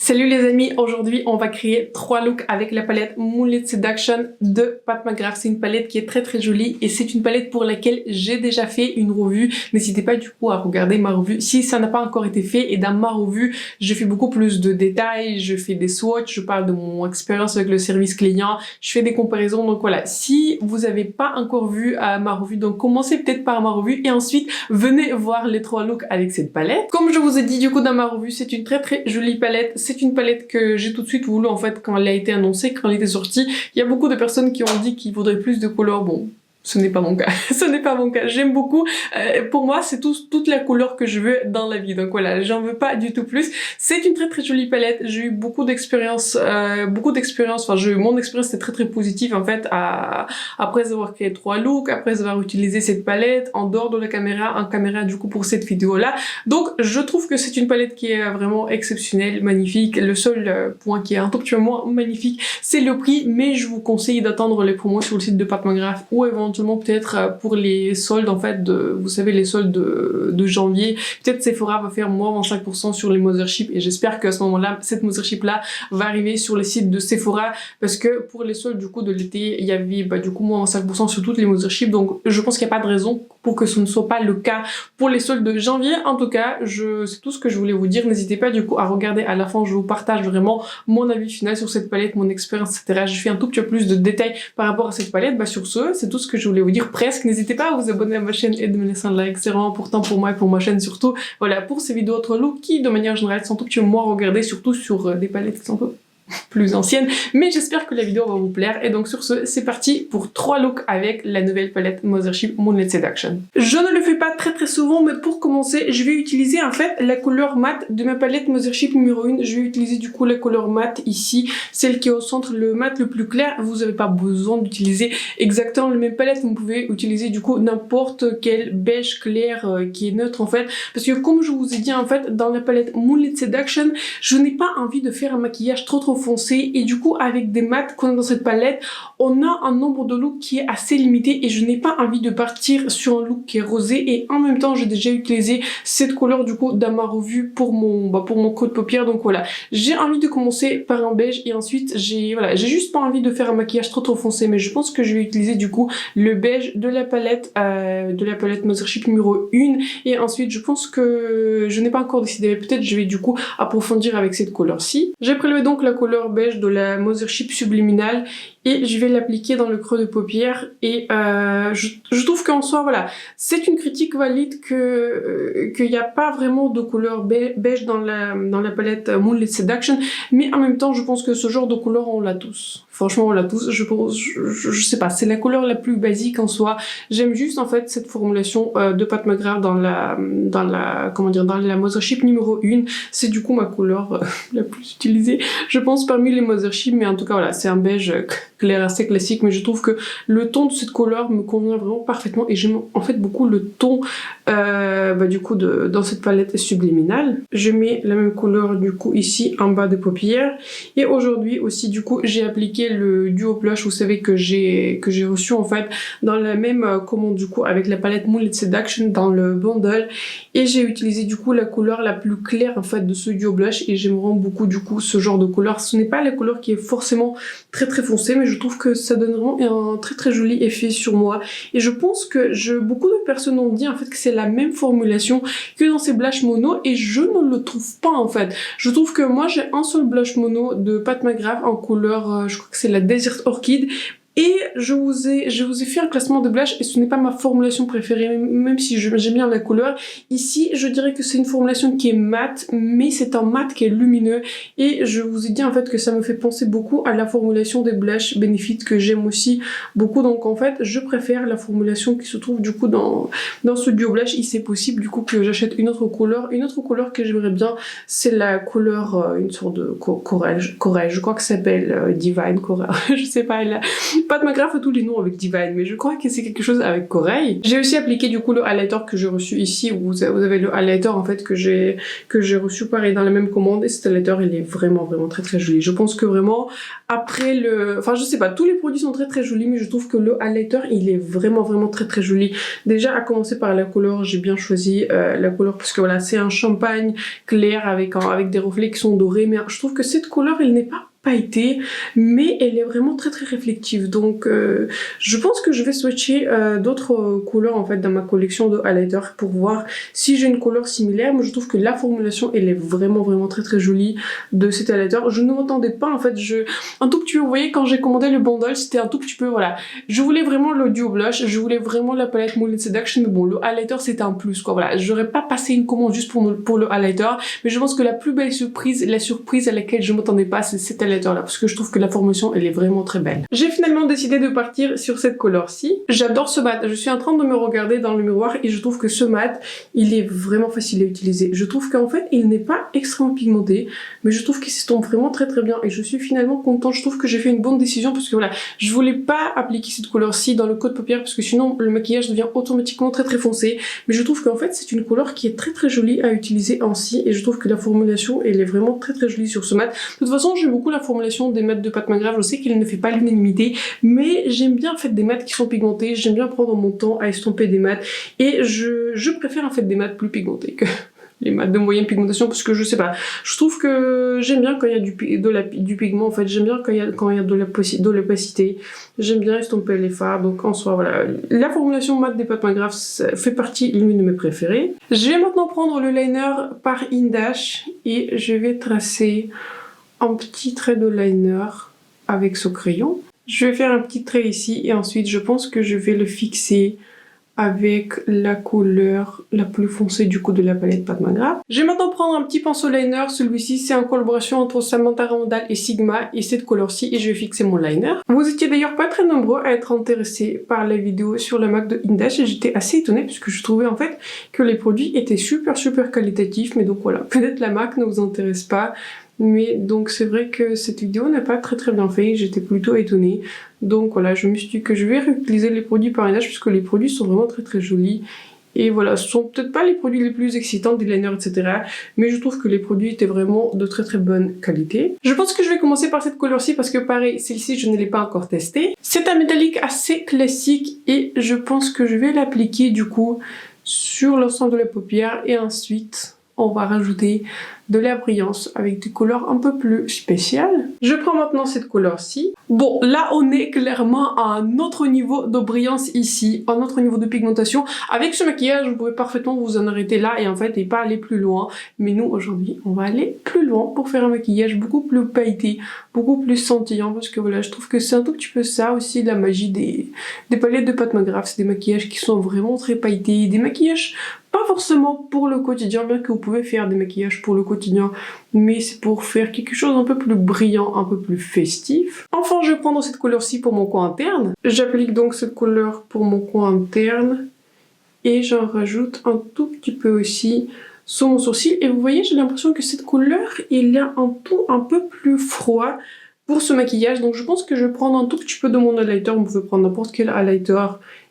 Salut les amis, aujourd'hui on va créer 3 looks avec la palette Moonlit Seduction de Pat McGrath. C'est une palette qui est très jolie et c'est une palette pour laquelle j'ai déjà fait une revue. N'hésitez pas du coup à regarder ma revue si ça n'a pas encore été fait. Et dans ma revue, je fais beaucoup plus de détails, je fais des swatchs, je parle de mon expérience avec le service client, je fais des comparaisons. Donc voilà, si vous n'avez pas encore vu ma revue, donc commencez peut-être par ma revue et ensuite venez voir les 3 looks avec cette palette. Comme je vous ai dit du coup dans ma revue, c'est une très jolie palette. C'est une palette que j'ai tout de suite voulu en fait quand elle a été annoncée, quand elle était sortie. Il y a beaucoup de personnes qui ont dit qu'ils voudraient plus de couleurs. Bon, ce n'est pas mon cas. Ce n'est pas mon cas. J'aime beaucoup. Pour moi, c'est toute la couleur que je veux dans la vie. Donc voilà, j'en veux pas du tout plus. C'est une très jolie palette. J'ai eu beaucoup d'expérience. Enfin, mon expérience était très positive en fait après avoir créé 3 looks, après avoir utilisé cette palette en dehors de la caméra, en caméra du coup pour cette vidéo là. Donc je trouve que c'est une palette qui est vraiment exceptionnelle, magnifique. Le seul point qui est un tout petit peu moins magnifique, c'est le prix, mais je vous conseille d'attendre les promos sur le site de Pat McGrath ou éventuellement peut-être pour les soldes en fait, vous savez les soldes de janvier, peut-être Sephora va faire moins 25% sur les Mothership et j'espère qu'à ce moment-là, cette Mothership là va arriver sur les sites de Sephora parce que pour les soldes du coup de l'été, il y avait du coup moins 25% sur toutes les Mothership, donc je pense qu'il n'y a pas de raison pour que ce ne soit pas le cas pour les soldes de janvier. En tout cas, c'est tout ce que je voulais vous dire. N'hésitez pas du coup à regarder à la fin, je vous partage vraiment mon avis final sur cette palette, mon expérience, etc. Je fais un tout petit peu plus de détails par rapport à cette palette. Sur ce, c'est tout ce que je voulais vous dire presque. N'hésitez pas à vous abonner à ma chaîne et de me laisser un like, c'est vraiment important pour moi et pour ma chaîne surtout. Voilà, pour ces vidéos autres looks qui de manière générale sont un tout petit peu moins regardées, surtout sur des palettes qui sont un peu plus ancienne, mais j'espère que la vidéo va vous plaire. Et donc sur ce, c'est parti pour 3 looks avec la nouvelle palette Mothership Moonlit Seduction. Je ne le fais pas très souvent, mais pour commencer, je vais utiliser en fait la couleur mat de ma palette Mothership numéro 1. Je vais utiliser du coup la couleur mat ici, celle qui est au centre, le mat le plus clair. Vous n'avez pas besoin d'utiliser exactement la même palette, vous pouvez utiliser du coup n'importe quel beige clair qui est neutre en fait, parce que comme je vous ai dit en fait, dans la palette Moonlit Seduction, je n'ai pas envie de faire un maquillage trop foncé et du coup avec des mats qu'on a dans cette palette, on a un nombre de looks qui est assez limité et je n'ai pas envie de partir sur un look qui est rosé. Et en même temps j'ai déjà utilisé cette couleur du coup dans ma revue pour mon creux de paupière. Donc voilà, j'ai envie de commencer par un beige et ensuite j'ai juste pas envie de faire un maquillage trop foncé, mais je pense que je vais utiliser du coup le beige de la palette Mothership numéro 1 et ensuite je pense que je n'ai pas encore décidé, mais peut-être je vais du coup approfondir avec cette couleur-ci. J'ai prélevé donc la couleur beige de la Mothership Subliminal et je vais l'appliquer dans le creux de paupière et je trouve qu'en soi voilà, c'est une critique valide qu'il n'y a pas vraiment de couleur beige dans la palette Moonlit Seduction, mais en même temps je pense que ce genre de couleur on l'a tous. Franchement on l'a tous, je sais pas, c'est la couleur la plus basique en soi. J'aime juste en fait cette formulation de Pat McGrath dans la Mothership numéro 1. C'est du coup ma couleur la plus utilisée, je pense, parmi les Mothership, mais en tout cas voilà, c'est un beige clair assez classique, mais je trouve que le ton de cette couleur me convient vraiment parfaitement et j'aime en fait beaucoup le ton du coup dans cette palette subliminale. Je mets la même couleur du coup ici en bas des paupières et aujourd'hui aussi du coup j'ai appliqué le duo blush, vous savez que j'ai reçu en fait dans la même commande du coup avec la palette Moonlit Seduction dans le bundle et j'ai utilisé du coup la couleur la plus claire en fait de ce duo blush et j'aime vraiment beaucoup du coup ce genre de couleur. Ce n'est pas la couleur qui est forcément très foncée, mais je trouve que ça donne vraiment un très joli effet sur moi et je pense que beaucoup de personnes ont dit en fait que c'est la même formulation que dans ces blushs mono et je ne le trouve pas en fait. Je trouve que moi j'ai un seul blush mono de Pat McGrath en couleur je crois que c'est la Desert Orchid. Et je vous ai fait un classement de blush et ce n'est pas ma formulation préférée, même si j'aime bien la couleur. Ici, je dirais que c'est une formulation qui est mate, mais c'est un mat qui est lumineux. Et je vous ai dit en fait que ça me fait penser beaucoup à la formulation des blushs Benefit que j'aime aussi beaucoup. Donc en fait, je préfère la formulation qui se trouve du coup dans ce duo blush. Il c'est possible du coup que j'achète une autre couleur. Une autre couleur que j'aimerais bien, c'est la couleur, une sorte de corail. Je crois que ça s'appelle Divine Coral. Je sais pas, Pat McGrath a tous les noms avec Divine, mais je crois que c'est quelque chose avec Corail. J'ai aussi appliqué du coup le highlighter que j'ai reçu ici, où vous avez le highlighter en fait que j'ai reçu pareil dans la même commande, et cet highlighter il est vraiment très joli. Je pense que vraiment après enfin je sais pas, tous les produits sont très jolis, mais je trouve que le highlighter il est vraiment très joli. Déjà à commencer par la couleur, j'ai bien choisi la couleur parce que voilà, c'est un champagne clair avec des reflets qui sont dorés, mais je trouve que cette couleur elle n'est pas pailletée, mais elle est vraiment très réflective, donc je pense que je vais switcher d'autres couleurs en fait dans ma collection de highlighter pour voir si j'ai une couleur similaire. Moi je trouve que la formulation elle est vraiment très jolie de cet highlighter. Je ne m'attendais pas en fait, un tout petit peu, vous voyez quand j'ai commandé le bundle c'était un tout petit peu, voilà, je voulais vraiment le duo blush, je voulais vraiment la palette Moonlit Seduction, mais bon le highlighter c'était un plus quoi, voilà, j'aurais pas passé une commande juste pour le highlighter, mais je pense que la plus belle surprise, la surprise à laquelle je m'attendais pas, c'est cet highlighter là, parce que je trouve que la formulation elle est vraiment très belle. J'ai finalement décidé de partir sur cette couleur-ci. J'adore ce mat, je suis en train de me regarder dans le miroir et je trouve que ce mat il est vraiment facile à utiliser. Je trouve qu'en fait il n'est pas extrêmement pigmenté, mais je trouve qu'il s'estompe vraiment très bien et je suis finalement contente. Je trouve que j'ai fait une bonne décision parce que voilà, je voulais pas appliquer cette couleur-ci dans le creux de paupière parce que sinon le maquillage devient automatiquement très foncé, mais je trouve qu'en fait c'est une couleur qui est très jolie à utiliser ainsi et je trouve que la formulation elle est vraiment très jolie sur ce mat. De toute façon j'aime beaucoup la formulation des mats de Pat McGrath, je sais qu'il ne fait pas l'unanimité, mais j'aime bien en fait des mats qui sont pigmentés, j'aime bien prendre mon temps à estomper des mats et je préfère en fait des mats plus pigmentés que les mats de moyenne pigmentation parce que je sais pas, je trouve que j'aime bien quand il y a du pigment en fait, j'aime bien quand il y a de l'opacité, j'aime bien estomper les fards, donc en soi voilà, la formulation mat des Pat McGrath fait partie l'une de mes préférées. Je vais maintenant prendre le liner par Indash et je vais tracer un petit trait de liner avec ce crayon. Je vais faire un petit trait ici et ensuite je pense que je vais le fixer avec la couleur la plus foncée du coup de la palette Pat McGrath. Je vais maintenant prendre un petit pinceau liner, celui-ci c'est en collaboration entre Samantha Randall et Sigma et cette couleur-ci et je vais fixer mon liner. Vous étiez d'ailleurs pas très nombreux à être intéressés par la vidéo sur la MAC de Indash et j'étais assez étonnée puisque je trouvais en fait que les produits étaient super qualitatifs, mais donc voilà, peut-être la MAC ne vous intéresse pas. Mais donc c'est vrai que cette vidéo n'est pas très bien faite, j'étais plutôt étonnée. Donc voilà, je me suis dit que je vais réutiliser les produits par Indash puisque les produits sont vraiment très jolis. Et voilà, ce sont peut-être pas les produits les plus excitants, des liners, etc. Mais je trouve que les produits étaient vraiment de très bonne qualité. Je pense que je vais commencer par cette couleur-ci parce que pareil, celle-ci je ne l'ai pas encore testée. C'est un métallique assez classique et je pense que je vais l'appliquer du coup sur l'ensemble de la paupière et ensuite on va rajouter de la brillance avec des couleurs un peu plus spéciales. Je prends maintenant cette couleur-ci. Bon, là on est clairement à un autre niveau de brillance ici, un autre niveau de pigmentation. Avec ce maquillage, vous pouvez parfaitement vous en arrêter là et en fait et pas aller plus loin. Mais nous aujourd'hui, on va aller plus loin pour faire un maquillage beaucoup plus pailleté, beaucoup plus scintillant parce que voilà, je trouve que c'est un tout petit peu ça aussi la magie des palettes de Pat McGrath. C'est des maquillages qui sont vraiment très pailletés, des maquillages pas forcément pour le quotidien, bien que vous pouvez faire des maquillages pour le quotidien, mais c'est pour faire quelque chose un peu plus brillant, un peu plus festif. Enfin, je vais prendre cette couleur-ci pour mon coin interne. J'applique donc cette couleur pour mon coin interne et j'en rajoute un tout petit peu aussi sur mon sourcil. Et vous voyez, j'ai l'impression que cette couleur, il a un ton un peu plus froid pour ce maquillage. Donc je pense que je vais prendre un tout petit peu de mon highlighter. Vous pouvez prendre n'importe quel highlighter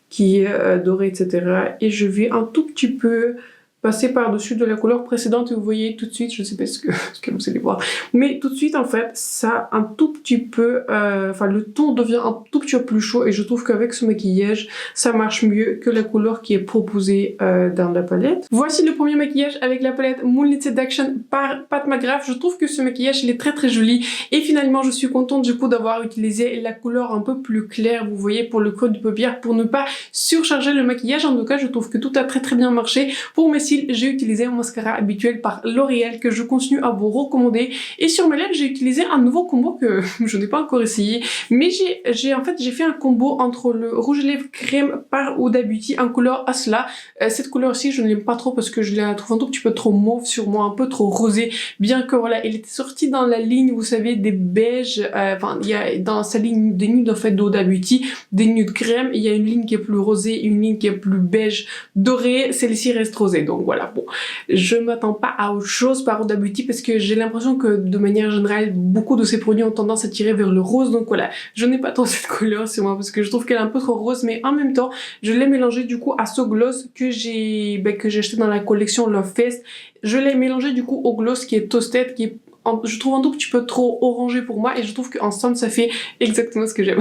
qui est doré, etc. Et je vais un tout petit peu passer par-dessus de la couleur précédente et vous voyez tout de suite, je sais pas ce que vous allez voir, mais tout de suite en fait ça un tout petit peu, enfin le ton devient un tout petit peu plus chaud et je trouve qu'avec ce maquillage ça marche mieux que la couleur qui est proposée dans la palette. Voici le premier maquillage avec la palette Moonlit Seduction par Pat McGrath. Je trouve que ce maquillage il est très joli et finalement je suis contente du coup d'avoir utilisé la couleur un peu plus claire, vous voyez, pour le creux du paupière pour ne pas surcharger le maquillage. En tout cas je trouve que tout a très bien marché. Pour mes cils, j'ai utilisé un mascara habituel par L'Oréal que je continue à vous recommander et sur mes lèvres j'ai utilisé un nouveau combo que je n'ai pas encore essayé, mais j'ai fait un combo entre le rouge à lèvres crème par Huda Beauty en couleur Asla. Cette couleur-ci je ne l'aime pas trop parce que je la trouve un tout petit peu trop mauve sur moi, un peu trop rosée, bien que voilà elle était sortie dans la ligne, vous savez, des beiges, enfin il y a dans sa ligne des nudes en fait d'Huda Beauty, des nudes crème, il y a une ligne qui est plus rosée, une ligne qui est plus beige dorée, celle-ci reste rosée, donc donc voilà. Bon, je m'attends pas à autre chose par Huda Beauty parce que j'ai l'impression que de manière générale beaucoup de ces produits ont tendance à tirer vers le rose, donc voilà, je n'ai pas trop cette couleur sur moi parce que je trouve qu'elle est un peu trop rose, mais en même temps je l'ai mélangé du coup à ce gloss que j'ai acheté dans la collection Love Fest. Je l'ai mélangé du coup au gloss qui est Toasted, qui est je trouve un tout petit peu trop orangé pour moi et je trouve qu'ensemble ça fait exactement ce que j'aime.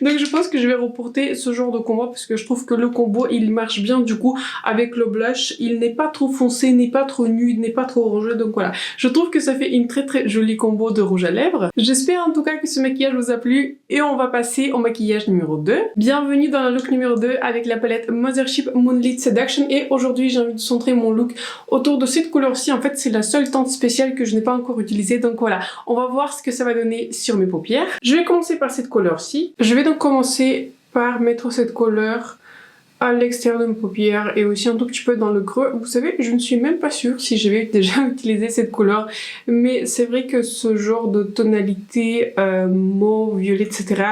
Donc je pense que je vais reporter ce genre de combo parce que je trouve que le combo il marche bien du coup avec le blush. Il n'est pas trop foncé, n'est pas trop nude, n'est pas trop orangé, donc voilà. Je trouve que ça fait une très jolie combo de rouge à lèvres. J'espère en tout cas que ce maquillage vous a plu et on va passer au maquillage numéro 2. Bienvenue dans le look numéro 2 avec la palette Mothership Moonlit Seduction et aujourd'hui j'ai envie de centrer mon look autour de cette couleur-ci. En fait c'est la seule teinte spéciale que je n'ai pas encore utilisée, donc voilà, on va voir ce que ça va donner sur mes paupières. Je vais commencer par cette couleur-ci. Je vais donc commencer par mettre cette couleur à l'extérieur de mes paupières et aussi un tout petit peu dans le creux. Vous savez, je ne suis même pas sûre si j'avais déjà utilisé cette couleur, mais c'est vrai que ce genre de tonalité mauve, violet, etc.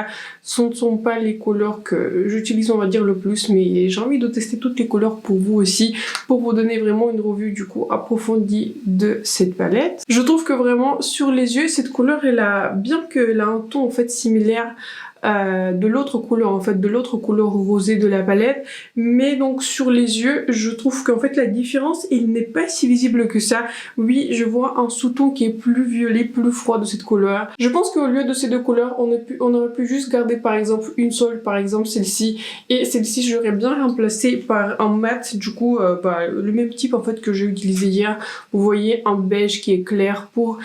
ce ne sont pas les couleurs que j'utilise, on va dire, le plus, mais j'ai envie de tester toutes les couleurs pour vous aussi, pour vous donner vraiment une revue du coup approfondie de cette palette. Je trouve que vraiment sur les yeux, cette couleur, elle a, bien qu'elle a un ton en fait similaire de l'autre couleur, en fait de l'autre couleur rosée de la palette, mais donc sur les yeux je trouve qu'en fait la différence il n'est pas si visible que ça. Oui, je vois un sous-ton qui est plus violet, plus froid de cette couleur. Je pense qu'au lieu de ces deux couleurs on aurait pu juste garder par exemple une seule, par exemple celle-ci, et celle-ci j'aurais bien remplacé par un mat du coup le même type en fait que j'ai utilisé hier. Vous voyez, un beige qui est clair pour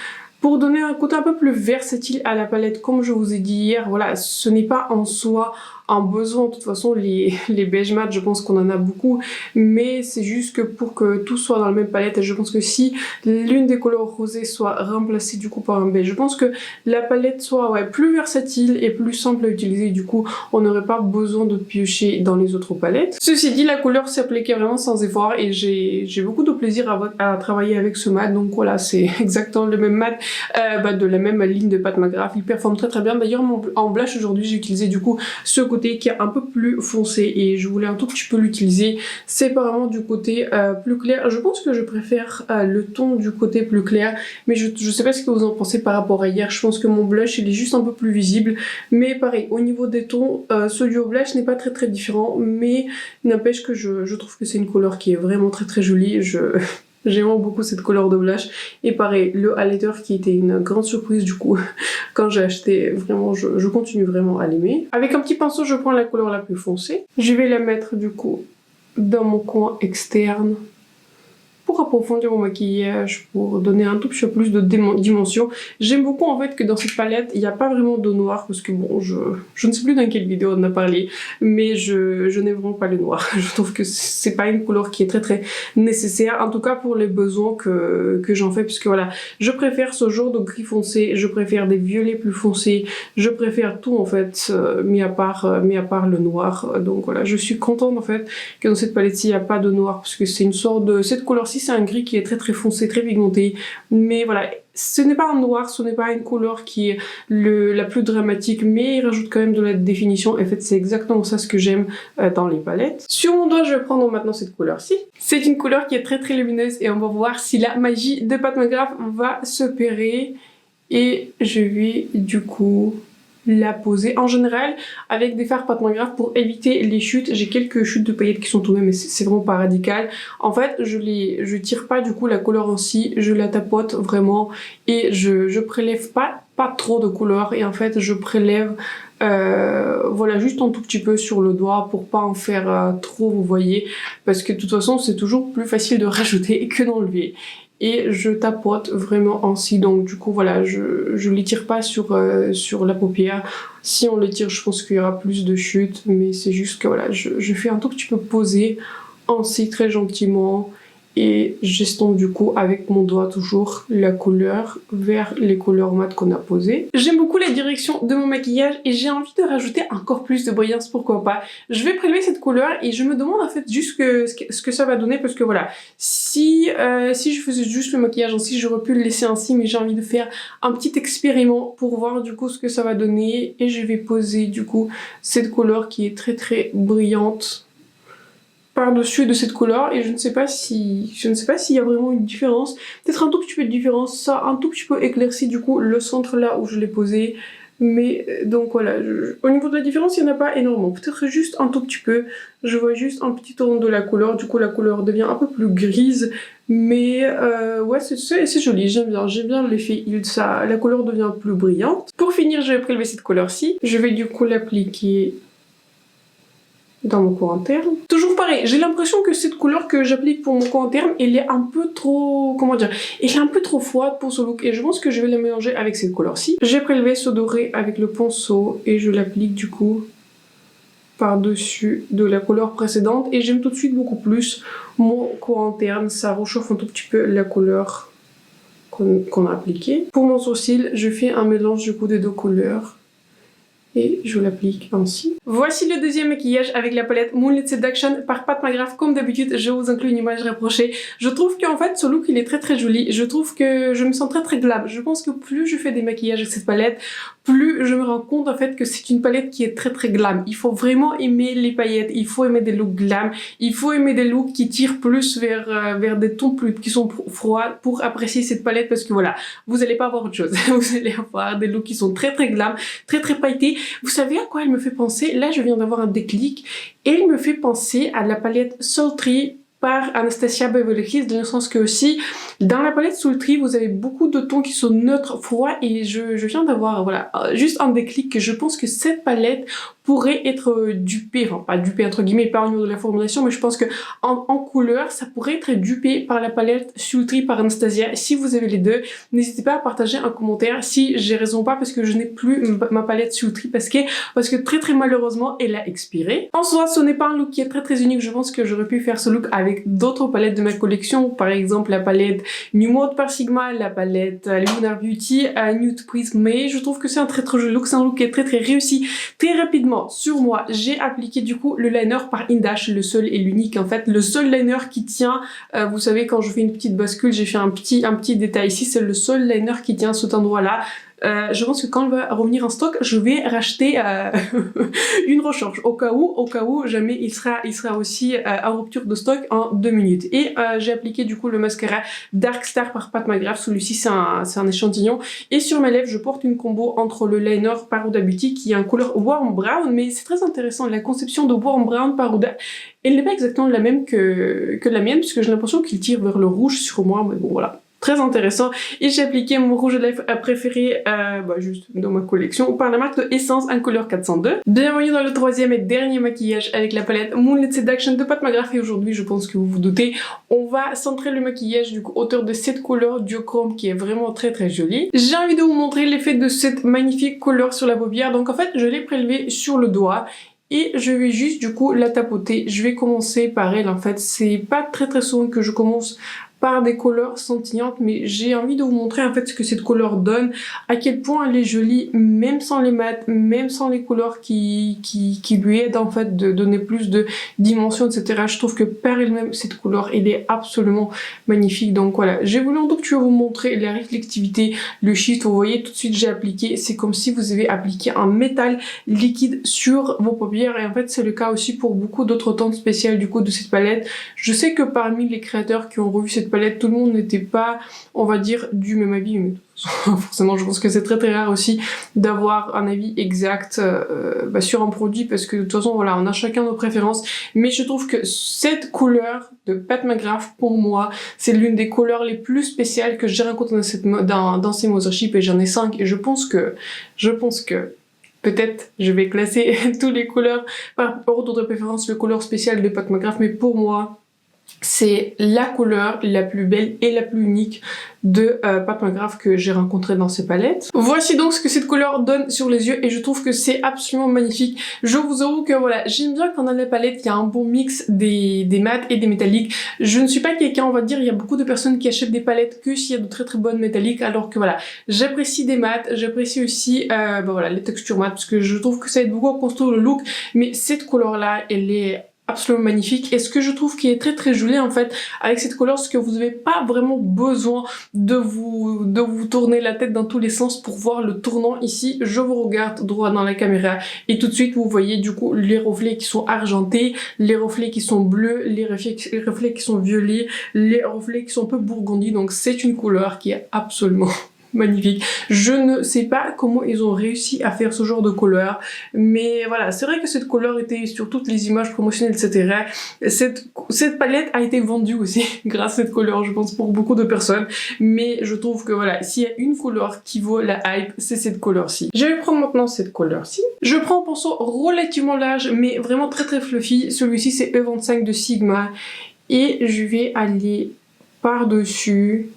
donner un côté un peu plus versatile à la palette. Comme je vous ai dit hier, voilà, ce n'est pas en soi un besoin. De toute façon, les beige mat, je pense qu'on en a beaucoup, mais c'est juste que pour que tout soit dans la même palette, et je pense que si l'une des couleurs rosées soit remplacée du coup par un beige, je pense que la palette soit plus versatile et plus simple à utiliser. Du coup, on n'aurait pas besoin de piocher dans les autres palettes. Ceci dit, la couleur s'appliquait vraiment sans effort et j'ai beaucoup de plaisir à travailler avec ce mat. Donc voilà, c'est exactement le même mat de la même ligne de Pat McGrath. Il performe très bien. D'ailleurs, en blush aujourd'hui, j'ai utilisé du coup ce côté qui est un peu plus foncé et je voulais un tout petit peu l'utiliser séparément du côté plus clair. Je pense que je préfère le ton du côté plus clair, mais je sais pas ce que vous en pensez par rapport à hier. Je pense que mon blush il est juste un peu plus visible, mais pareil au niveau des tons, ce duo blush n'est pas très différent, mais n'empêche que je trouve que c'est une couleur qui est vraiment très jolie. J'aime beaucoup cette couleur de blush. Et pareil, le highlighter qui était une grande surprise du coup quand j'ai acheté, vraiment je continue vraiment à l'aimer. Avec un petit pinceau, je prends la couleur la plus foncée. Je vais la mettre du coup dans mon coin externe pour approfondir mon maquillage, pour donner un tout petit peu plus de dimension. J'aime beaucoup en fait que dans cette palette, il n'y a pas vraiment de noir parce que bon, je ne sais plus dans quelle vidéo on a parlé, mais je n'aime vraiment pas le noir. Je trouve que c'est pas une couleur qui est très nécessaire, en tout cas pour les besoins que j'en fais, puisque voilà, je préfère ce genre de gris foncé, je préfère des violets plus foncés, je préfère tout en fait, mis à part le noir. Donc voilà, je suis contente en fait que dans cette palette-ci, il n'y a pas de noir, parce que c'est une sorte de... Cette couleur-ci, c'est un gris qui est très foncé, très pigmenté, mais voilà, ce n'est pas un noir, ce n'est pas une couleur qui est la plus dramatique, mais il rajoute quand même de la définition, et en fait c'est exactement ça ce que j'aime dans les palettes. Sur mon doigt, je vais prendre maintenant cette couleur-ci. C'est une couleur qui est très lumineuse, et on va voir si la magie de Pat McGrath va s'opérer, et je vais du coup la poser. En général, avec des fards Pat McGrath, pour éviter les chutes, j'ai quelques chutes de paillettes qui sont tombées, mais c'est vraiment pas radical. En fait, je tire pas du coup la couleur en si, je la tapote vraiment et je prélève pas trop de couleur, et en fait je prélève voilà, juste un tout petit peu sur le doigt pour pas en faire trop, vous voyez, parce que de toute façon c'est toujours plus facile de rajouter que d'enlever. Et je tapote vraiment ainsi, donc du coup voilà, je les tire pas sur la paupière. Si on les tire, je pense qu'il y aura plus de chutes, mais c'est juste que voilà, je fais un tout petit peu poser ainsi très gentiment, et j'estompe du coup avec mon doigt toujours la couleur vers les couleurs mat qu'on a posées. J'aime beaucoup la direction de mon maquillage et j'ai envie de rajouter encore plus de brillance, pourquoi pas. Je vais prélever cette couleur et je me demande en fait juste ce que ça va donner, parce que voilà, si je faisais juste le maquillage ainsi, j'aurais pu le laisser ainsi, mais j'ai envie de faire un petit expériment pour voir du coup ce que ça va donner, et je vais poser du coup cette couleur qui est très brillante par-dessus de cette couleur et je ne sais pas s'il y a vraiment une différence. Peut-être un tout petit peu de différence, ça un tout petit peu éclairci du coup le centre là où je l'ai posé. Mais donc voilà, au niveau de la différence, il n'y en a pas énormément. Peut-être juste un tout petit peu. Je vois juste un petit ton de la couleur. Du coup, la couleur devient un peu plus grise. Mais ouais, c'est joli. J'aime bien l'effet. La couleur devient plus brillante. Pour finir, je vais prélever cette couleur-ci. Je vais du coup l'appliquer dans mon coin interne. Toujours pareil, j'ai l'impression que cette couleur que j'applique pour mon coin interne, elle est un peu trop, comment dire, elle est un peu trop froide pour ce look et je pense que je vais la mélanger avec cette couleur-ci. J'ai prélevé ce doré avec le pinceau et je l'applique du coup par-dessus de la couleur précédente et j'aime tout de suite beaucoup plus mon coin interne, ça réchauffe un tout petit peu la couleur qu'on a appliquée. Pour mon sourcil, je fais un mélange du coup des deux couleurs. Et je l'applique ainsi. Voici le deuxième maquillage avec la palette Moonlit Seduction par Pat McGrath. Comme d'habitude, je vous inclus une image rapprochée. Je trouve qu'en fait, ce look, il est très joli. Je trouve que je me sens très glam. Je pense que plus je fais des maquillages avec cette palette, plus je me rends compte en fait que c'est une palette qui est très glam. Il faut vraiment aimer les paillettes, il faut aimer des looks glam, il faut aimer des looks qui tirent plus vers des tons qui sont froids pour apprécier cette palette parce que voilà, vous n'allez pas avoir autre chose. Vous allez avoir des looks qui sont très glam, très pailletés. Vous savez à quoi elle me fait penser? Là, je viens d'avoir un déclic. Elle me fait penser à la palette Sultry par Anastasia Beverly Hills, dans le sens que aussi, dans la palette Sultry, vous avez beaucoup de tons qui sont neutres, froids, et je viens d'avoir, voilà, juste un déclic que je pense que cette palette pourrait être dupée, enfin pas dupée entre guillemets, pas au niveau de la formulation, mais je pense que en couleur, ça pourrait être dupé par la palette Sultry par Anastasia. Si vous avez les deux, n'hésitez pas à partager un commentaire si j'ai raison ou pas, parce que je n'ai plus ma palette Sultry parce que très malheureusement, elle a expiré. En soi, ce n'est pas un look qui est très unique, je pense que j'aurais pu faire ce look avec d'autres palettes de ma collection, par exemple la palette New Mode par Sigma, la palette Lunar Beauty, Nude Prism, mais je trouve que c'est un très joli look, c'est un look qui est très réussi. Très rapidement, sur moi, j'ai appliqué du coup le liner par Indash, le seul et l'unique en fait, le seul liner qui tient, vous savez quand je fais une petite bascule, j'ai fait un petit détail ici, c'est le seul liner qui tient à cet endroit là. Je pense que quand elle va revenir en stock, je vais racheter une recharge au cas où jamais il sera aussi en rupture de stock en 2 minutes. Et j'ai appliqué du coup le mascara Dark Star par Pat McGrath. Celui-ci c'est un échantillon. Et sur mes lèvres, je porte une combo entre le liner par Huda Beauty qui est en couleur warm brown, mais c'est très intéressant. La conception de warm brown par Huda, elle n'est pas exactement la même que la mienne, puisque j'ai l'impression qu'il tire vers le rouge sur moi, mais bon voilà. Très intéressant. Et j'ai appliqué mon rouge à lèvres préféré juste dans ma collection par la marque de Essence en couleur 402. Bienvenue dans le troisième et dernier maquillage avec la palette Moonlit Seduction de Pat McGrath. Et aujourd'hui, je pense que vous vous doutez, on va centrer le maquillage du coup autour de cette couleur duochrome qui est vraiment très jolie. J'ai envie de vous montrer l'effet de cette magnifique couleur sur la paupière. Donc en fait, je l'ai prélevée sur le doigt. Et je vais juste du coup la tapoter. Je vais commencer par elle en fait. C'est pas très souvent que je commence par des couleurs scintillantes, mais j'ai envie de vous montrer en fait ce que cette couleur donne, à quel point elle est jolie, même sans les mats, même sans les couleurs qui lui aident en fait de donner plus de dimension, etc. Je trouve que par elle-même, cette couleur, elle est absolument magnifique. Donc voilà, j'ai voulu en tout cas vous montrer la réflectivité, le shift. Vous voyez, tout de suite j'ai appliqué, c'est comme si vous avez appliqué un métal liquide sur vos paupières, et en fait c'est le cas aussi pour beaucoup d'autres teintes spéciales du coup de cette palette. Je sais que parmi les créateurs qui ont revu cette palette, tout le monde n'était pas, on va dire, du même avis, mais forcément je pense que c'est très rare aussi d'avoir un avis exact sur un produit, parce que de toute façon voilà, on a chacun nos préférences, mais je trouve que cette couleur de Pat McGrath, pour moi, c'est l'une des couleurs les plus spéciales que j'ai rencontrées dans ces Mothership, et j'en ai 5, et je pense que peut-être je vais classer toutes les couleurs par ordre de préférence, le couleur spécial de Pat McGrath, mais pour moi, c'est la couleur la plus belle et la plus unique de Pat McGrath que j'ai rencontré dans ces palettes. Voici donc ce que cette couleur donne sur les yeux, et je trouve que c'est absolument magnifique. Je vous avoue que voilà, j'aime bien quand dans la palette il y a un bon mix des mats et des métalliques. Je ne suis pas quelqu'un, on va dire, il y a beaucoup de personnes qui achètent des palettes que s'il y a de très bonnes métalliques, alors que voilà, j'apprécie des mats, j'apprécie aussi les textures mates, parce que je trouve que ça aide beaucoup à construire le look, mais cette couleur là, elle est absolument magnifique. Et ce que je trouve qui est très très joli en fait avec cette couleur, c'est que vous n'avez pas vraiment besoin de vous tourner la tête dans tous les sens pour voir le tournant. Ici, je vous regarde droit dans la caméra et tout de suite vous voyez du coup les reflets qui sont argentés, les reflets qui sont bleus, les reflets qui sont violets, les reflets qui sont un peu burgundis. Donc c'est une couleur qui est absolument magnifique. Je ne sais pas comment ils ont réussi à faire ce genre de couleur, mais voilà, c'est vrai que cette couleur était sur toutes les images promotionnelles, etc. Cette palette a été vendue aussi grâce à cette couleur, je pense, pour beaucoup de personnes, mais je trouve que voilà, s'il y a une couleur qui vaut la hype, c'est cette couleur-ci. Je vais prendre maintenant cette couleur-ci. Je prends un pinceau relativement large, mais vraiment très très fluffy. Celui-ci, c'est E25 de Sigma, et je vais aller par-dessus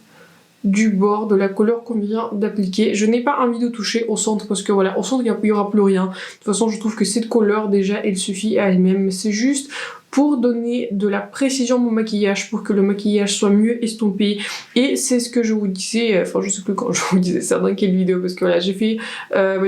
du bord de la couleur qu'on vient d'appliquer. Je n'ai pas envie de toucher au centre parce que voilà, au centre il n'y aura plus rien. De toute façon, je trouve que cette couleur déjà elle suffit à elle-même. C'est juste pour donner de la précision à mon maquillage, pour que le maquillage soit mieux estompé. Et c'est ce que je vous disais, enfin je sais plus quand je vous disais ça, dans quelle vidéo, parce que voilà, j'ai fait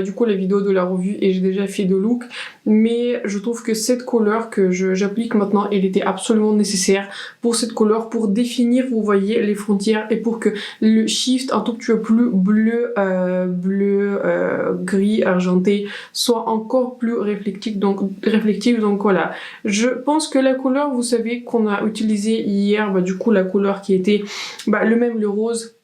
du coup la vidéo de la revue et j'ai déjà fait de look, mais je trouve que cette couleur que j'applique maintenant, elle était absolument nécessaire pour cette couleur, pour définir, vous voyez, les frontières et pour que le shift un tout petit peu plus bleu, gris, argenté, soit encore plus réflectif, donc voilà. Je pense que la couleur, vous savez, qu'on a utilisé hier, du coup la couleur qui était le rose,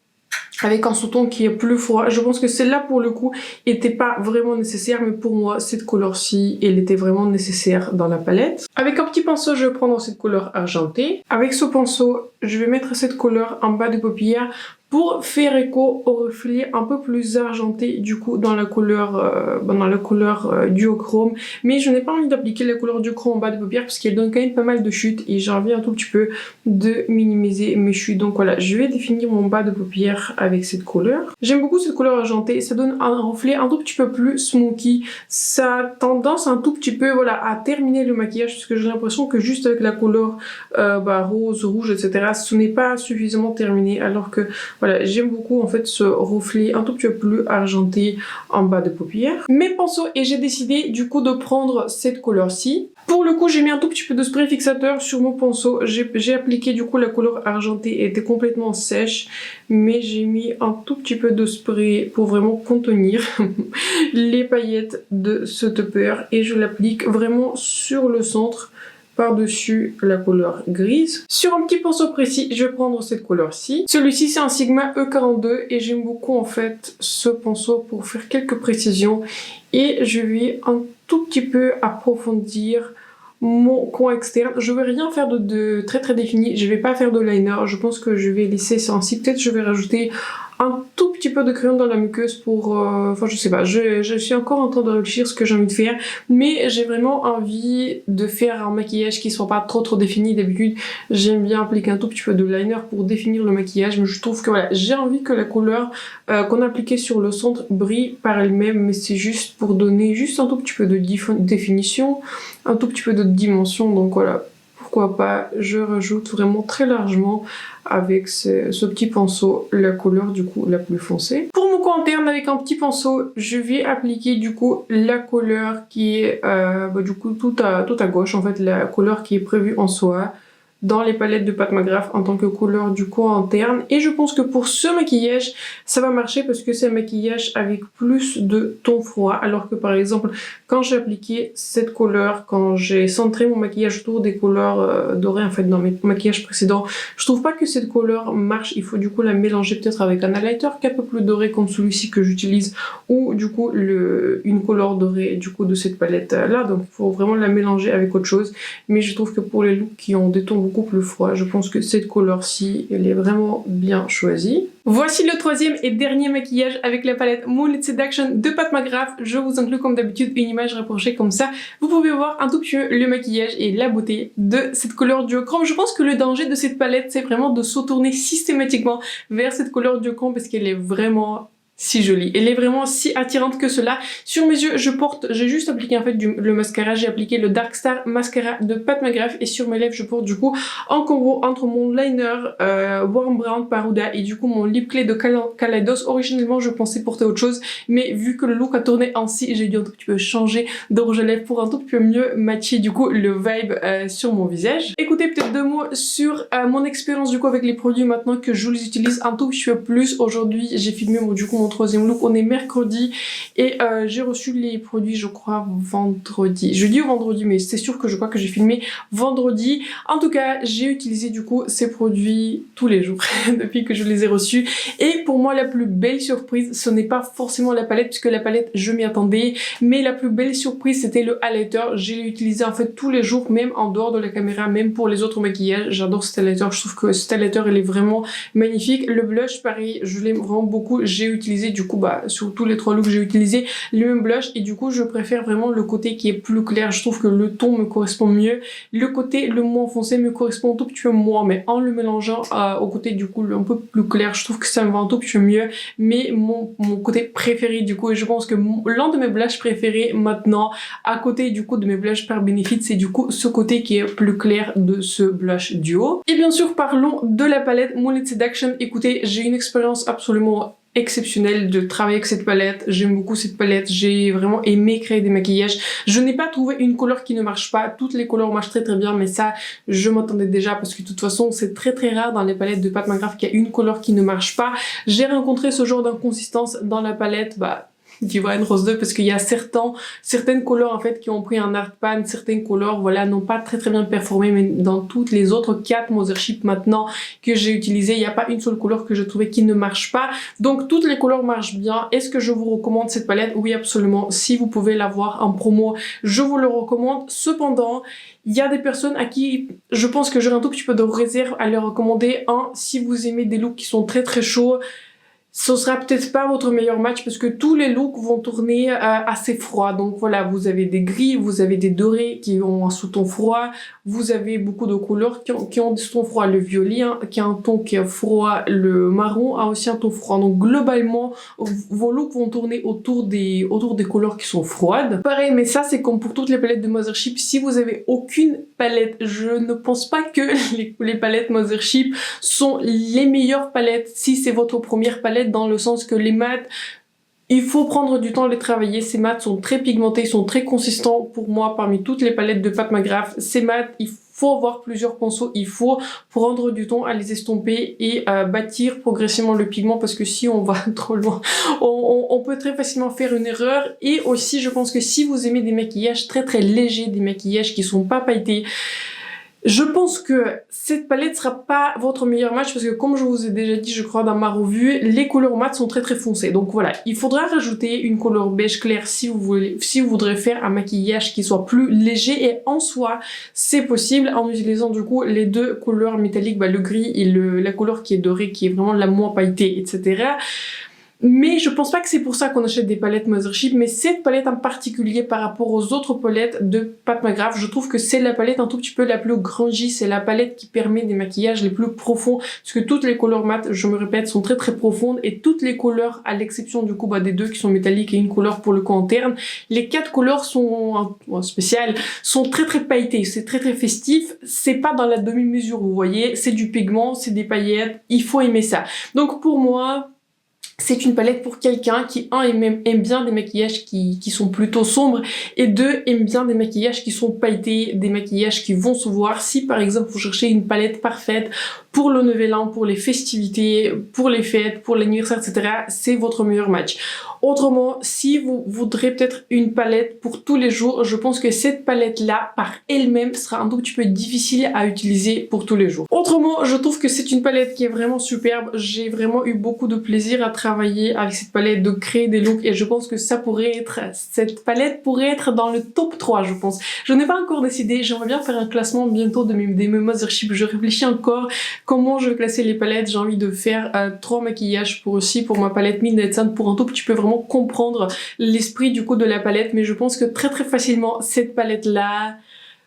avec un sous-ton qui est plus froid. Je pense que celle-là, pour le coup, était pas vraiment nécessaire, mais pour moi, cette couleur-ci, elle était vraiment nécessaire dans la palette. Avec un petit pinceau, je vais prendre cette couleur argentée. Avec ce pinceau, je vais mettre cette couleur en bas de paupière pour faire écho au reflet un peu plus argenté du coup dans la couleur duochrome, mais je n'ai pas envie d'appliquer la couleur duochrome en bas de paupière parce qu'elle donne quand même pas mal de chutes et j'ai envie un tout petit peu de minimiser mes chutes. Donc voilà, je vais définir mon bas de paupière avec cette couleur. J'aime beaucoup cette couleur argentée, ça donne un reflet un tout petit peu plus smoky, ça a tendance un tout petit peu à terminer le maquillage parce que j'ai l'impression que juste avec la couleur rose, rouge, etc. ce n'est pas suffisamment terminé, alors que voilà, j'aime beaucoup en fait ce reflet un tout petit peu plus argenté en bas de paupière. Mes pinceaux, et j'ai décidé du coup de prendre cette couleur-ci. Pour le coup, j'ai mis un tout petit peu de spray fixateur sur mon pinceau. J'ai appliqué du coup la couleur argentée, elle était complètement sèche, mais j'ai mis un tout petit peu de spray pour vraiment contenir les paillettes de ce topper et je l'applique vraiment sur le centre, par-dessus la couleur grise. Sur un petit pinceau précis, je vais prendre cette couleur-ci. Celui-ci, c'est un Sigma E42 et j'aime beaucoup en fait ce pinceau pour faire quelques précisions. Et je vais un tout petit peu approfondir mon coin externe. Je vais rien faire de très très défini. Je vais pas faire de liner. Je pense que je vais laisser ça ainsi. Peut-être je vais rajouter un tout petit peu de crayon dans la muqueuse pour... Enfin, je sais pas. Je suis encore en train de réfléchir ce que j'ai envie de faire. Mais j'ai vraiment envie de faire un maquillage qui soit pas trop défini. D'habitude, j'aime bien appliquer un tout petit peu de liner pour définir le maquillage. Mais je trouve que voilà, j'ai envie que la couleur qu'on a appliquée sur le centre brille par elle-même. Mais c'est juste pour donner juste un tout petit peu de définition, un tout petit peu de dimension. Donc voilà, pourquoi pas, je rajoute vraiment très largement avec ce petit pinceau la couleur du coup la plus foncée. Pour mon coin interne, avec un petit pinceau, je vais appliquer du coup la couleur qui est du coup tout à gauche, en fait la couleur qui est prévue en soie dans les palettes de Pat McGrath en tant que couleur du coin interne. Et je pense que pour ce maquillage, ça va marcher parce que c'est un maquillage avec plus de ton froid. Alors que par exemple, quand j'ai appliqué cette couleur, quand j'ai centré mon maquillage autour des couleurs dorées en fait dans mes maquillages précédents, je trouve pas que cette couleur marche. Il faut du coup la mélanger peut-être avec un highlighter qui est un peu plus doré comme celui-ci que j'utilise, ou du coup une couleur dorée du coup de cette palette là. Donc il faut vraiment la mélanger avec autre chose. Mais je trouve que pour les looks qui ont des tons beaucoup plus froids, je pense que cette couleur-ci, elle est vraiment bien choisie. Voici le troisième et dernier maquillage avec la palette Moonlit Seduction de Pat McGrath. Je vous inclus comme d'habitude une image rapprochée comme ça. Vous pouvez voir un tout petit peu le maquillage et la beauté de cette couleur duochrome. Je pense que le danger de cette palette, c'est vraiment de se tourner systématiquement vers cette couleur duochrome parce qu'elle est vraiment si jolie. Elle est vraiment si attirante que cela. Sur mes yeux, j'ai juste appliqué en fait le mascara. J'ai appliqué le Dark Star Mascara de Pat McGrath et sur mes lèvres, je porte du coup en combo entre mon liner Warm Brown par Huda et du coup mon lip clay de Kaleidos. Originellement, je pensais porter autre chose, mais vu que le look a tourné ainsi, j'ai dû un tout petit peu changer de rouge à lèvres pour un tout petit peu mieux matcher du coup le vibe sur mon visage. Écoutez peut-être 2 mots sur mon expérience du coup avec les produits maintenant que je les utilise un tout petit peu plus. Aujourd'hui, j'ai filmé du coup mon 3e look. On est mercredi et j'ai reçu les produits je crois vendredi. Jeudi ou vendredi, mais c'est sûr que je crois que j'ai filmé vendredi. En tout cas, j'ai utilisé du coup ces produits tous les jours depuis que je les ai reçus. Et pour moi, la plus belle surprise, ce n'est pas forcément la palette, puisque la palette, je m'y attendais. Mais la plus belle surprise, c'était le highlighter. J'ai utilisé en fait tous les jours, même en dehors de la caméra, même pour les autres maquillages. J'adore cet highlighter. Je trouve que cet highlighter, il est vraiment magnifique. Le blush, pareil, je l'aime vraiment beaucoup. J'ai utilisé du coup, sur tous les 3 looks, j'ai utilisé le même blush. Et du coup, je préfère vraiment le côté qui est plus clair. Je trouve que le ton me correspond mieux. Le côté le moins foncé me correspond un tout petit peu moins. Mais en le mélangeant au côté du coup un peu plus clair, je trouve que ça me va un tout petit peu mieux. Mais mon côté préféré du coup, et je pense que l'un de mes blushs préférés maintenant, à côté du coup de mes blushs par Benefit, c'est du coup ce côté qui est plus clair de ce blush duo. Et bien sûr, parlons de la palette Moonlit Seduction. Écoutez, j'ai une expérience absolument exceptionnelle de travailler avec cette palette. J'aime beaucoup cette palette, j'ai vraiment aimé créer des maquillages. Je n'ai pas trouvé une couleur qui ne marche pas, toutes les couleurs marchent très bien, mais ça je m'attendais déjà parce que de toute façon c'est très rare dans les palettes de Pat McGrath qu'il y a une couleur qui ne marche pas. J'ai rencontré ce genre d'inconsistance dans la palette, Divine Rose 2, parce qu'il y a certaines couleurs en fait qui ont pris un art pan, certaines couleurs voilà n'ont pas très bien performé, mais dans toutes les autres 4 Mothership maintenant que j'ai utilisé, il n'y a pas une seule couleur que je trouvais qui ne marche pas. Donc toutes les couleurs marchent bien. Est-ce que je vous recommande cette palette? Oui, absolument. Si vous pouvez l'avoir en promo, je vous le recommande. Cependant, il y a des personnes à qui je pense que j'aurai un tout petit peu de réserve à leur recommander. Si vous aimez des looks qui sont très chauds, ce sera peut-être pas votre meilleur match parce que tous les looks vont tourner assez froid. Donc voilà, vous avez des gris, vous avez des dorés qui ont un sous-ton froid, vous avez beaucoup de couleurs qui ont des sous-tons froids. Le violet qui a un ton qui est froid, le marron a aussi un ton froid. Donc globalement, vos looks vont tourner autour des couleurs qui sont froides. Pareil, mais ça c'est comme pour toutes les palettes de Mothership. Si vous avez aucune palette, je ne pense pas que les palettes Mothership sont les meilleures palettes si c'est votre première palette, dans le sens que les mats, il faut prendre du temps à les travailler. Ces mats sont très pigmentés, ils sont très consistants. Pour moi, parmi toutes les palettes de Pat McGrath, ces mats, il faut avoir plusieurs pinceaux, il faut prendre du temps à les estomper et bâtir progressivement le pigment, parce que si on va trop loin, on peut très facilement faire une erreur. Et aussi, je pense que si vous aimez des maquillages très légers, des maquillages qui sont pas pailletés, je pense que cette palette sera pas votre meilleur match parce que comme je vous ai déjà dit, je crois dans ma revue, les couleurs mat sont très foncées. Donc voilà, il faudra rajouter une couleur beige clair si vous voudrez faire un maquillage qui soit plus léger, et en soi, c'est possible en utilisant du coup les 2 couleurs métalliques, le gris et la couleur qui est dorée, qui est vraiment la moins pailletée, etc. Mais je pense pas que c'est pour ça qu'on achète des palettes Mothership, mais cette palette en particulier par rapport aux autres palettes de Pat McGrath, je trouve que c'est la palette un tout petit peu la plus grungy, c'est la palette qui permet des maquillages les plus profonds, parce que toutes les couleurs mat, je me répète, sont très profondes, et toutes les couleurs, à l'exception du coup des 2 qui sont métalliques et une couleur pour le coup interne, les 4 couleurs sont spéciales, sont très pailletées, c'est très festif, c'est pas dans la demi-mesure, vous voyez, c'est du pigment, c'est des paillettes, il faut aimer ça. Donc pour moi, c'est une palette pour quelqu'un qui, aime bien des maquillages qui sont plutôt sombres, et 2, aime bien des maquillages qui sont pailletés, des maquillages qui vont se voir. Si par exemple vous cherchez une palette parfaite pour le nouvel an, pour les festivités, pour les fêtes, pour l'anniversaire, etc., c'est votre meilleur match. Autrement, si vous voudrez peut-être une palette pour tous les jours, je pense que cette palette-là, par elle-même, sera un tout petit peu difficile à utiliser pour tous les jours. Autrement, je trouve que c'est une palette qui est vraiment superbe. J'ai vraiment eu beaucoup de plaisir à travailler avec cette palette, de créer des looks, et je pense que cette palette pourrait être dans le top 3, je pense. Je n'ai pas encore décidé, j'aimerais bien faire un classement bientôt de mes Mothership. Je réfléchis encore comment je vais classer les palettes. J'ai envie de faire 3 maquillages pour ma palette Midnight Sun, pour un tout petit peu vraiment comprendre l'esprit du coup de la palette, mais je pense que très facilement cette palette là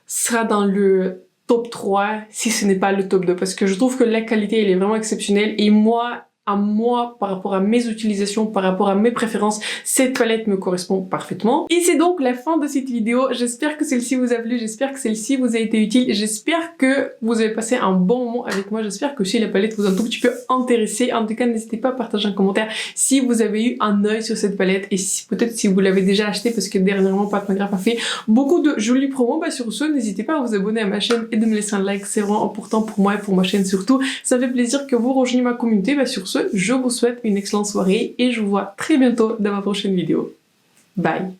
sera dans le top 3 si ce n'est pas le top 2, parce que je trouve que la qualité elle est vraiment exceptionnelle, et moi à moi, par rapport à mes utilisations, par rapport à mes préférences, cette palette me correspond parfaitement. Et c'est donc la fin de cette vidéo. J'espère que celle-ci vous a plu, j'espère que celle-ci vous a été utile, j'espère que vous avez passé un bon moment avec moi, j'espère que si la palette vous a un tout petit peu intéressé. En tout cas, n'hésitez pas à partager un commentaire si vous avez eu un œil sur cette palette et si peut-être si vous l'avez déjà acheté, parce que dernièrement Pat McGrath a fait beaucoup de jolies promos. Sur ce, n'hésitez pas à vous abonner à ma chaîne et de me laisser un like, c'est vraiment important pour moi et pour ma chaîne surtout. Ça me fait plaisir que vous rejoigniez ma communauté. Sur ce, je vous souhaite une excellente soirée et je vous vois très bientôt dans ma prochaine vidéo. Bye!